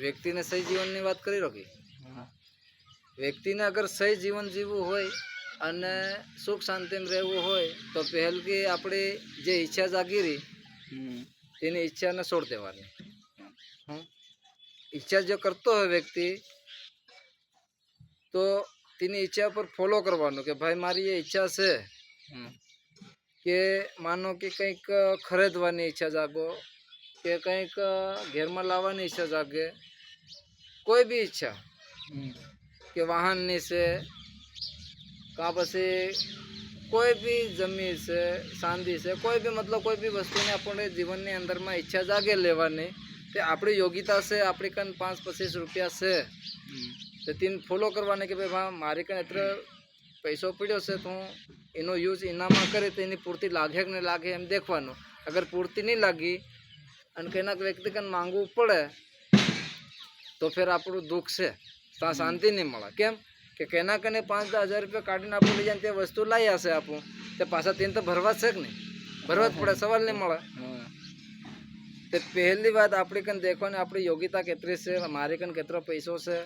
વ્યક્તિને સહી જીવનની વાત કરી રોકી વ્યક્તિને અગર સહી જીવન જીવવું હોય અને સુખ શાંતિમાં રહેવું હોય તો પહેલ કે આપણે જે ઈચ્છા જાગી રહી તેની ઈચ્છાને છોડ દેવાની ઈચ્છા જો કરતો હોય વ્યક્તિ તો તેની ઈચ્છા પર ફોલો કરવાનું કે ભાઈ મારી એ ઈચ્છા છે કે માનો કે કંઈક ખરીદવાની ઈચ્છા જાગો કે કંઈક ઘેરમાં લાવવાની ઈચ્છા જાગે કોઈ બી ઈચ્છા કે વાહનની છે કાં પછી કોઈ બી જમીન છે ચાંદી છે કોઈ બી મતલબ કોઈ બી વસ્તુને આપણે જીવનની અંદરમાં ઈચ્છા જાગે લેવાની તે આપણી યોગ્યતા છે આપણી કન 5-25 રૂપિયા છે તો તેને ફોલો કરવાની કે ભાઈ મારી કન એટલે પૈસો પડ્યો છે તો હું એનો યુઝ એનામાં કરે તો એની પૂર્તિ લાગે કે નહીં લાગે એમ દેખવાનું અગર પૂર્તિ નહીં લાગી અને કોઈના વ્યક્તિ કન માંગવું પડે તો ફેર આપણું દુઃખ છે ત્યાં શાંતિ નહીં મળે કેમ કે કેના કને 5-10 હજાર રૂપિયા કાઢીને આપણે લઈ જાય તે વસ્તુ લાવી હશે આપણું તે પાછા તેને તો ભરવા જ છે કે નહીં ભરવા જ પડે સવાલ નહીં મળે તે પહેલી વાત આપણી કન દેખવાની આપણી યોગ્યતા કેટલી છે મારી કન કેટલો પૈસો છે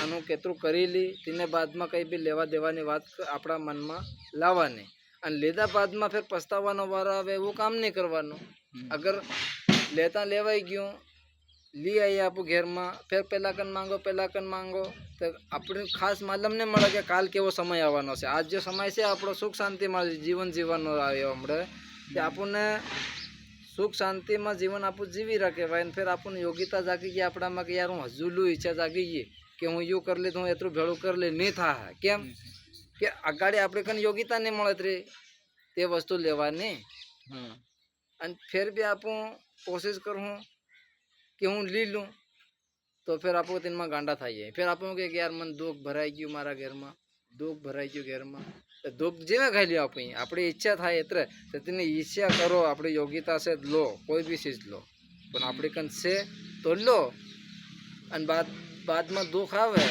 આનું કેટલું કરી લી તેને બાદમાં કંઈ બી લેવા દેવાની વાત આપણા મનમાં લાવવાની અને લીધા બાદમાં ફેર પસ્તાવાનો વારો આવે એવું કામ નહીં કરવાનું અગર લેતા લેવાઈ ગયું લી આવી આપણું ઘેરમાં ફેર પહેલાં કન માંગો તો આપણે ખાસ માલમ નહીં મળે કે કાલ કેવો સમય આવવાનો છે આજ જે સમય છે આપણો સુખ શાંતિમાં જીવન જીવવાનો આવ્યો હમણાં કે આપણને સુખ શાંતિમાં જીવન આપણું જીવી રાખે ભાઈ ને ફેર આપણને યોગ્યતા જાગી ગઈ આપણામાં કે યાર હું હજુ લું ઈચ્છા જાગી ગઈ કે હું એવું કરી લીધું હું એટલું ભેળું કરી લે નહીં થાય કેમ કે આગાડી આપણે કન યોગ્યતા નહીં મળે તે વસ્તુ લેવાની અને ફેર બી આપણું કોશિશ કરું કે હું લઈ લઉં તો ફેર આપણે તેમાં ગાંડા થઈ જાય ફેર આપણું કે યાર મને દુઃખ ભરાઈ ગયું મારા ઘરમાં દુઃખ ભરાઈ ગયું ઘરમાં તો દુઃખ જેવા ખાઈ લ્યો આપણી ઈચ્છા થાય એટલે તો તેની ઈચ્છા કરો આપણી યોગ્યતા છે લો કોઈ બી ચીજ લો પણ આપણી કન છે તો લો અને બાદમાં દુઃખ આવે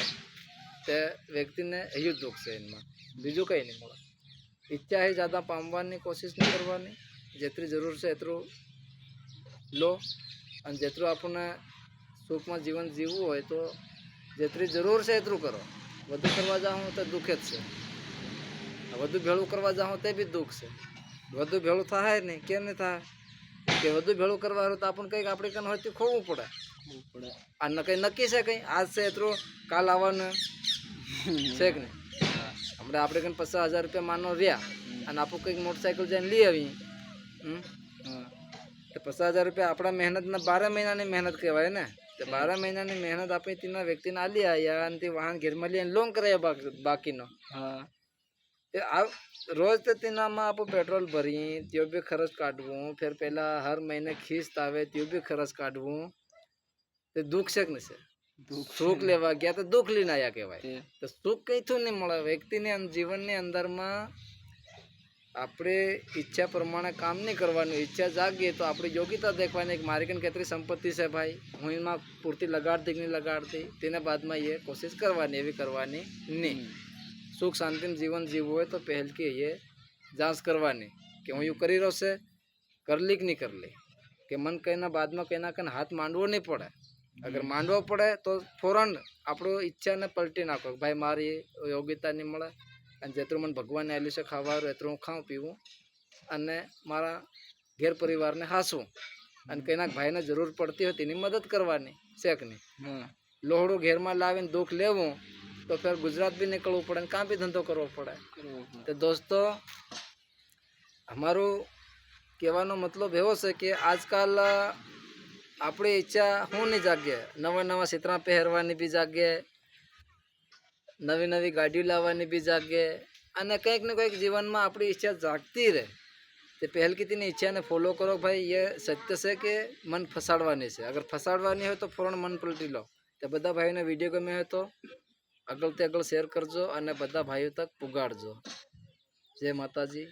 તે વ્યક્તિને એવું દુઃખ છે એમાં બીજું કંઈ નહીં મળે ઈચ્છા એ જ્યાદા પામવાની કોશિશ નહીં કરવાની જેટલી જરૂર છે એટલું લો અને જેટલું આપણને સુખમાં જીવન જીવવું હોય તો જેટલી જરૂર છે એટલું કરો વધુ કરવા જાઉં તો દુઃખ જ છે વધુ ભેળું કરવા જાઉં તે બી દુઃખ છે વધુ ભેળું થાય નહીં કેમ નહીં થાય કે વધુ ભેળું કરવા હોય તો આપણને કંઈક આપણી કન હોય તે ખોવું પડે અને કંઈ નક્કી છે કંઈ આજ છે એટલું કાલ આવવાનું છે કે નહીં હમણાં આપણે કંઈ 50,000 રૂપિયા માનો રહ્યા અને આપણું કંઈક મોટરસાઇકલ જઈને લઈ આવી તો 50,000 રૂપિયા આપણા મહેનતના 12 મહિનાની મહેનત કહેવાય ને તો 12 મહિનાની મહેનત આપણે તેના વ્યક્તિને આલી આવ્યા અને તે વાહન ઘેરમાં લઈને લોન કરાવ્યા બાકીનો રોજ તો તેનામાં આપણે પેટ્રોલ ભરી त्यो બી ખર્ચ કાઢવું ફેર પહેલાં હર મહિને ખીસ્ત આવે त्यो બી ખર્ચ કાઢવું તે દુઃખ છે કે નહીં છે સુખ લેવા ગયા તો દુઃખ લઈને આવ્યા કહેવાય તો સુખ કંઈથી નહીં મળે વ્યક્તિને જીવનની અંદરમાં આપણે ઈચ્છા પ્રમાણે કામ નહીં કરવાનું ઈચ્છા જાગીએ તો આપણી યોગ્યતા દેખવાની કે મારી કન કેટલી સંપત્તિ છે ભાઈ હું એમાં પૂરતી લગાડતી કે નહીં લગાડતી તેના બાદમાં એ કોશિશ કરવાની એવી કરવાની નહીં સુખ શાંતિમાં જીવન જીવવું હોય તો પહેલ કે એ જાંચ કરવાની કે હું એવું કરી રહ્યો છે કરલી કે નહીં કરલી કે મન કઈના બાદમાં કઈના કન હાથ માંડવો નહીં પડે અગર માંડવો પડે તો ફોરન આપણું ઈચ્છાને પલટી નાખો ભાઈ મારી યોગ્યતા નહીં મળે અને જેટલું મને ભગવાને આલ્યું છે ખાવાનું એટલું હું ખાઉં પીવું અને મારા ઘેર પરિવારને હાંસવું અને કઈના ભાઈને જરૂર પડતી હોય તેની મદદ કરવાની છે કે નહીં લોહડું ઘેરમાં લાવીને દુઃખ લેવું તો ફેર ગુજરાત બી નીકળવું પડે ને કાં બી ધંધો કરવો પડે તો દોસ્તો અમારું કહેવાનો મતલબ એવો છે કે આજકાલ આપણી ઈચ્છા હું નહીં જાગે નવા ચિત્રા પહેરવાની બી જાગે નવી ગાડીઓ લાવવાની બી જાગે અને કંઈક ને કંઈક જીવનમાં આપણી ઈચ્છા જાગતી રહે તે પહેલ કીધીની ઈચ્છાને ફોલો કરો ભાઈ એ સત્ય છે કે મન ફસાડવાની છે અગર ફસાડવાની હોય તો ફોરન મન પલટી લો તો બધા ભાઈઓને વિડીયો ગમે હોય તો આગળથી આગળ શેર કરજો અને બધા ભાઈઓ તક પુગાડજો જય માતાજી